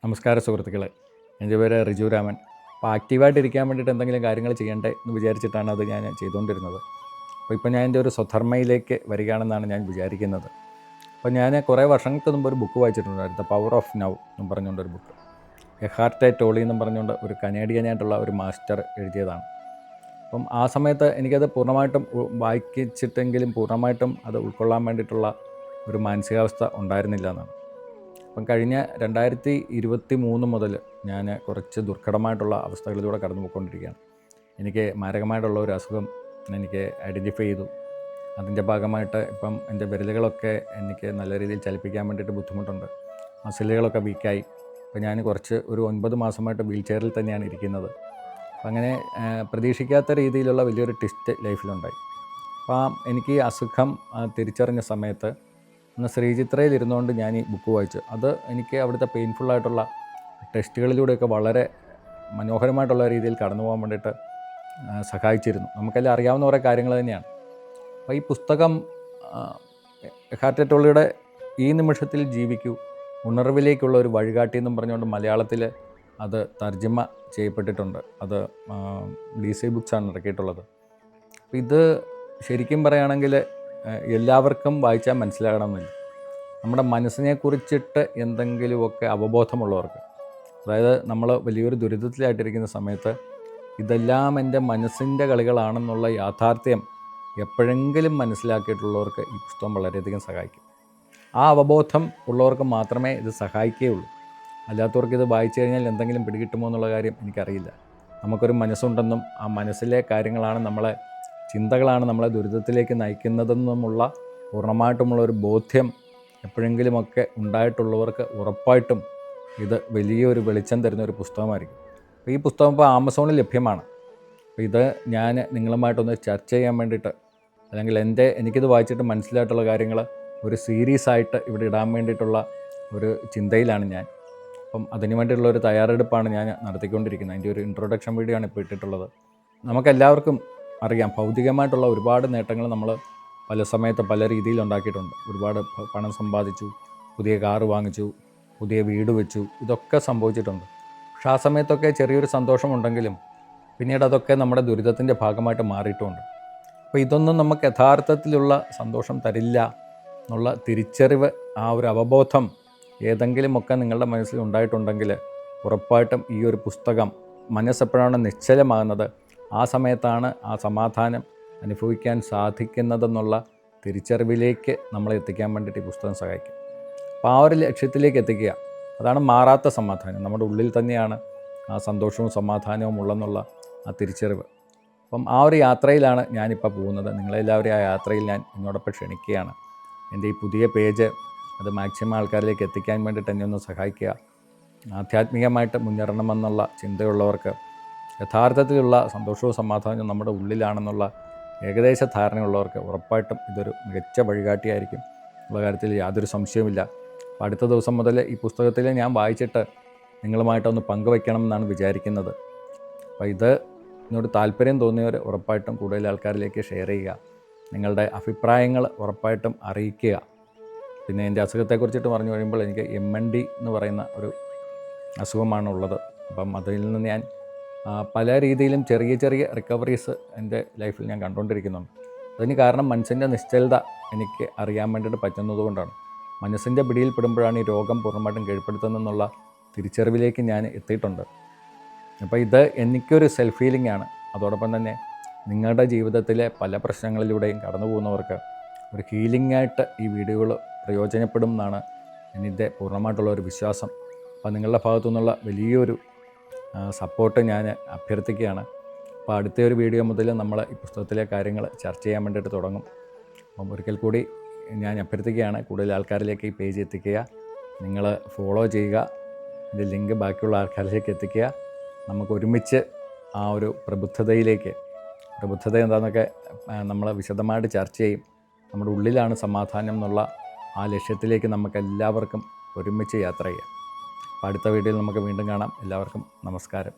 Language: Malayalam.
നമസ്കാരം സുഹൃത്തുക്കളെ, എൻ്റെ പേര് റിജു രാമൻ. അപ്പോൾ ആക്റ്റീവായിട്ടിരിക്കാൻ വേണ്ടിയിട്ട് എന്തെങ്കിലും കാര്യങ്ങൾ ചെയ്യണ്ടേ എന്ന് വിചാരിച്ചിട്ടാണ് അത് ഞാൻ ചെയ്തുകൊണ്ടിരുന്നത്. അപ്പോൾ ഇപ്പോൾ ഞാൻ എൻ്റെ ഒരു സ്വധർമ്മയിലേക്ക് വരികയാണെന്നാണ് ഞാൻ വിചാരിക്കുന്നത്. അപ്പോൾ ഞാൻ കുറേ വർഷങ്ങൾക്ക് മുമ്പ് ഒരു ബുക്ക് വായിച്ചിട്ടുണ്ടായിരുന്നു, ദ പവർ ഓഫ് നൗ എന്നും പറഞ്ഞുകൊണ്ടൊരു ബുക്ക്. എഹാർട്ട് ടോളി എന്നും പറഞ്ഞുകൊണ്ട് ഒരു കനേഡിയനായിട്ടുള്ള ഒരു മാസ്റ്റർ എഴുതിയതാണ്. അപ്പം ആ സമയത്ത് എനിക്കത് പൂർണ്ണമായിട്ടും വായിച്ചിട്ടെങ്കിലും പൂർണ്ണമായിട്ടും അത് ഉൾക്കൊള്ളാൻ വേണ്ടിയിട്ടുള്ള ഒരു മാനസികാവസ്ഥ ഉണ്ടായിരുന്നില്ല എന്നാണ്. അപ്പം കഴിഞ്ഞ 2023 മുതൽ ഞാൻ കുറച്ച് ദുർഘടമായിട്ടുള്ള അവസ്ഥകളിലൂടെ കടന്നു പോയിക്കൊണ്ടിരിക്കുകയാണ്. എനിക്ക് മാരകമായിട്ടുള്ള ഒരു അസുഖം എനിക്ക് ഐഡൻറ്റിഫൈ ചെയ്തു. അതിൻ്റെ ഭാഗമായിട്ട് ഇപ്പം എൻ്റെ വിരലുകളൊക്കെ എനിക്ക് നല്ല രീതിയിൽ ചലിപ്പിക്കാൻ വേണ്ടിയിട്ട് ബുദ്ധിമുട്ടുണ്ട്. മസിലുകളൊക്കെ വീക്കായി. അപ്പോൾ ഞാൻ ഒരു 9 മാസമായിട്ട് വീൽ ചെയറിൽ തന്നെയാണ് ഇരിക്കുന്നത്. അപ്പം അങ്ങനെ പ്രതീക്ഷിക്കാത്ത രീതിയിലുള്ള വലിയൊരു ട്വിസ്റ്റ് ലൈഫിലുണ്ടായി. അപ്പം എനിക്ക് ഈ അസുഖം തിരിച്ചറിഞ്ഞ സമയത്ത് അന്ന് ശ്രീചിത്രയിൽ ഇരുന്നുകൊണ്ട് ഞാൻ ഈ ബുക്ക് വായിച്ചു. അത് എനിക്ക് അവിടുത്തെ പെയിൻഫുള്ളായിട്ടുള്ള ടെസ്റ്റുകളിലൂടെയൊക്കെ വളരെ മനോഹരമായിട്ടുള്ള രീതിയിൽ കടന്നു പോകാൻ വേണ്ടിയിട്ട് സഹായിച്ചിരുന്നു. നമുക്കെല്ലാം അറിയാവുന്ന കുറേ കാര്യങ്ങൾ തന്നെയാണ്. അപ്പോൾ ഈ പുസ്തകം എഹാർട്ട് ടോളിയുടെ ഈ നിമിഷത്തിൽ ജീവിക്കൂ, ഉണർവിലേക്കുള്ള ഒരു വഴികാട്ടി എന്നും പറഞ്ഞുകൊണ്ട് മലയാളത്തിൽ അത് തർജ്ജമ ചെയ്യപ്പെട്ടിട്ടുണ്ട്. അത് DC ബുക്സാണ് ഇറക്കിയിട്ടുള്ളത്. അപ്പോൾ ഇത് ശരിക്കും പറയുകയാണെങ്കിൽ എല്ലാവർക്കും വായിച്ചാൽ മനസ്സിലാകണമെന്നില്ല. നമ്മുടെ മനസ്സിനെക്കുറിച്ചിട്ട് എന്തെങ്കിലുമൊക്കെ അവബോധമുള്ളവർക്ക്, അതായത് നമ്മൾ വലിയൊരു ദുരിതത്തിലായിട്ടിരിക്കുന്ന സമയത്ത് ഇതെല്ലാം എൻ്റെ മനസ്സിൻ്റെ കളികളാണെന്നുള്ള യാഥാർത്ഥ്യം എപ്പോഴെങ്കിലും മനസ്സിലാക്കിയിട്ടുള്ളവർക്ക് ഈ പുസ്തകം വളരെയധികം സഹായിക്കും. ആ അവബോധം ഉള്ളവർക്ക് മാത്രമേ ഇത് സഹായിക്കുകയുള്ളൂ. അല്ലാത്തവർക്ക് ഇത് വായിച്ചു കഴിഞ്ഞാൽ എന്തെങ്കിലും പിടികിട്ടുമോ എന്നുള്ള കാര്യം എനിക്കറിയില്ല. നമുക്കൊരു മനസ്സുണ്ടെന്നും ആ മനസ്സിലെ കാര്യങ്ങളാണ് ചിന്തകളാണ് നമ്മളെ ദുരിതത്തിലേക്ക് നയിക്കുന്നതെന്നുമുള്ള പൂർണ്ണമായിട്ടുമുള്ള ഒരു ബോധ്യം എപ്പോഴെങ്കിലുമൊക്കെ ഉണ്ടായിട്ടുള്ളവർക്ക് ഉറപ്പായിട്ടും ഇത് വലിയൊരു വെളിച്ചം തരുന്ന ഒരു പുസ്തകമായിരിക്കും. അപ്പോൾ ഈ പുസ്തകം ഇപ്പോൾ ആമസോണിൽ ലഭ്യമാണ്. അപ്പോൾ ഇത് ഞാൻ നിങ്ങളുമായിട്ടൊന്ന് ചർച്ച ചെയ്യാൻ വേണ്ടിയിട്ട്, അല്ലെങ്കിൽ എനിക്കിത് വായിച്ചിട്ട് മനസ്സിലായിട്ടുള്ള കാര്യങ്ങൾ ഒരു സീരീസായിട്ട് ഇവിടെ ഇടാൻ വേണ്ടിയിട്ടുള്ള ഒരു ചിന്തയിലാണ് ഞാൻ. അപ്പം അതിന് വേണ്ടിയിട്ടുള്ള ഒരു തയ്യാറെടുപ്പാണ് ഞാൻ നടത്തിക്കൊണ്ടിരിക്കുന്നത്. അതിൻ്റെ ഒരു ഇൻട്രൊഡക്ഷൻ വീഡിയോ ആണ് ഇപ്പോൾ ഇട്ടിട്ടുള്ളത്. നമുക്കെല്ലാവർക്കും അറിയാം, ഭൗതികമായിട്ടുള്ള ഒരുപാട് നേട്ടങ്ങൾ നമ്മൾ പല സമയത്ത് പല രീതിയിൽ ഉണ്ടാക്കിയിട്ടുണ്ട്. ഒരുപാട് പണം സമ്പാദിച്ചു, പുതിയ കാറ് വാങ്ങിച്ചു, പുതിയ വീട് വെച്ചു, ഇതൊക്കെ സംഭവിച്ചിട്ടുണ്ട്. പക്ഷെ ആ സമയത്തൊക്കെ ചെറിയൊരു സന്തോഷമുണ്ടെങ്കിലും പിന്നീട് അതൊക്കെ നമ്മുടെ ദുരിതത്തിൻ്റെ ഭാഗമായിട്ട് മാറിയിട്ടുമുണ്ട്. അപ്പോൾ ഇതൊന്നും നമുക്ക് യഥാർത്ഥത്തിലുള്ള സന്തോഷം തരില്ല എന്നുള്ള തിരിച്ചറിവ്, ആ ഒരു അവബോധം ഏതെങ്കിലുമൊക്കെ നിങ്ങളുടെ മനസ്സിൽ ഉണ്ടായിട്ടുണ്ടെങ്കിൽ ഉറപ്പായിട്ടും ഈ ഒരു പുസ്തകം, മനസ്സെപ്പോഴാണ് നിശ്ചലമാകുന്നത് ആ സമയത്താണ് ആ സമാധാനം അനുഭവിക്കാൻ സാധിക്കുന്നതെന്നുള്ള തിരിച്ചറിവിലേക്ക് നമ്മളെ എത്തിക്കാൻ വേണ്ടിയിട്ട് ഈ പുസ്തകം സഹായിക്കും. അപ്പോൾ ആ ഒരു ലക്ഷ്യത്തിലേക്ക് എത്തിക്കുക, അതാണ് മാറാത്ത സമാധാനം. നമ്മുടെ ഉള്ളിൽ തന്നെയാണ് ആ സന്തോഷവും സമാധാനവും ഉള്ളെന്നുള്ള ആ തിരിച്ചറിവ്. അപ്പം ആ ഒരു യാത്രയിലാണ് ഞാനിപ്പോൾ പോകുന്നത്. നിങ്ങളെല്ലാവരും ആ യാത്രയിൽ ഞാൻ എന്നോടൊപ്പം ക്ഷണിക്കുകയാണ്. എൻ്റെ ഈ പുതിയ പേജ് അത് മാക്സിമം ആൾക്കാരിലേക്ക് എത്തിക്കാൻ വേണ്ടിയിട്ട് എന്നെ ഒന്ന് സഹായിക്കുക. ആധ്യാത്മികമായിട്ട് മുന്നേറണമെന്നുള്ള ചിന്തയുള്ളവർക്ക്, യഥാർത്ഥത്തിലുള്ള സന്തോഷവും സമാധാനവും നമ്മുടെ ഉള്ളിലാണെന്നുള്ള ഏകദേശ ധാരണയുള്ളവർക്ക് ഉറപ്പായിട്ടും ഇതൊരു മികച്ച വഴികാട്ടിയായിരിക്കും ഉള്ള കാര്യത്തിൽ യാതൊരു സംശയവുമില്ല. അപ്പോൾ അടുത്ത ദിവസം മുതൽ ഈ പുസ്തകത്തിൽ ഞാൻ വായിച്ചിട്ട് നിങ്ങളുമായിട്ടൊന്ന് പങ്കുവയ്ക്കണം എന്നാണ് വിചാരിക്കുന്നത്. അപ്പോൾ ഇതിനോട് താല്പര്യം തോന്നിയവർ ഉറപ്പായിട്ടും കൂടുതൽ ആൾക്കാരിലേക്ക് ഷെയർ ചെയ്യുക. നിങ്ങളുടെ അഭിപ്രായങ്ങൾ ഉറപ്പായിട്ടും അറിയിക്കുക. പിന്നെ എൻ്റെ അസുഖത്തെക്കുറിച്ചിട്ട് പറഞ്ഞു കഴിയുമ്പോൾ എനിക്ക് MND എന്ന് പറയുന്ന ഒരു അസുഖമാണുള്ളത്. അപ്പം അതിൽ നിന്ന് ഞാൻ പല രീതിയിലും ചെറിയ റിക്കവറീസ് എൻ്റെ ലൈഫിൽ ഞാൻ കണ്ടുകൊണ്ടിരിക്കുന്നുണ്ട്. അതിന് കാരണം മനസ്സിൻ്റെ നിശ്ചലത എനിക്ക് അറിയാൻ വേണ്ടിയിട്ട് പറ്റുന്നതുകൊണ്ടാണ്. മനസ്സിൻ്റെ പിടിയിൽപ്പെടുമ്പോഴാണ് ഈ രോഗം പൂർണ്ണമായിട്ടും കീഴ്പ്പെടുത്തുന്നതെന്നുള്ള തിരിച്ചറിവിലേക്ക് ഞാൻ എത്തിയിട്ടുണ്ട്. അപ്പോൾ ഇത് എനിക്കൊരു സെൽഫ് ഹീലിംഗ് ആണ്. അതോടൊപ്പം തന്നെ നിങ്ങളുടെ ജീവിതത്തിലെ പല പ്രശ്നങ്ങളിലൂടെയും കടന്നു പോകുന്നവർക്ക് ഒരു ഹീലിംഗായിട്ട് ഈ വീഡിയോകൾ പ്രയോജനപ്പെടും എന്നാണ് എൻ്റെ പൂർണ്ണമായിട്ടുള്ള ഒരു വിശ്വാസം. അപ്പോൾ നിങ്ങളുടെ ഭാഗത്തു നിന്നുള്ള വലിയൊരു സപ്പോർട്ട് ഞാൻ അഭ്യർത്ഥിക്കുകയാണ്. അപ്പോൾ അടുത്തൊരു വീഡിയോ മുതൽ നമ്മൾ ഈ പുസ്തകത്തിലെ കാര്യങ്ങൾ ചർച്ച ചെയ്യാൻ വേണ്ടിയിട്ട് തുടങ്ങും. അപ്പം ഒരിക്കൽ കൂടി ഞാൻ അഭ്യർത്ഥിക്കുകയാണ്, കൂടുതൽ ആൾക്കാരിലേക്ക് ഈ പേജ് എത്തിക്കുക. നിങ്ങൾ ഫോളോ ചെയ്യുക, ഇതിൻ്റെ ലിങ്ക് ബാക്കിയുള്ള ആൾക്കാരിലേക്ക് എത്തിക്കുക. നമുക്ക് ഒരുമിച്ച് ആ ഒരു പ്രബുദ്ധത എന്താണെന്നൊക്കെ നമ്മൾ വിശദമായിട്ട് ചർച്ച ചെയ്യും. നമ്മുടെ ഉള്ളിലാണ് സമാധാനം എന്നുള്ള ആ ലക്ഷ്യത്തിലേക്ക് നമുക്കെല്ലാവർക്കും ഒരുമിച്ച് യാത്ര ചെയ്യാം. അപ്പോൾ അടുത്ത വീഡിയോയിൽ നമുക്ക് വീണ്ടും കാണാം. എല്ലാവർക്കും നമസ്കാരം.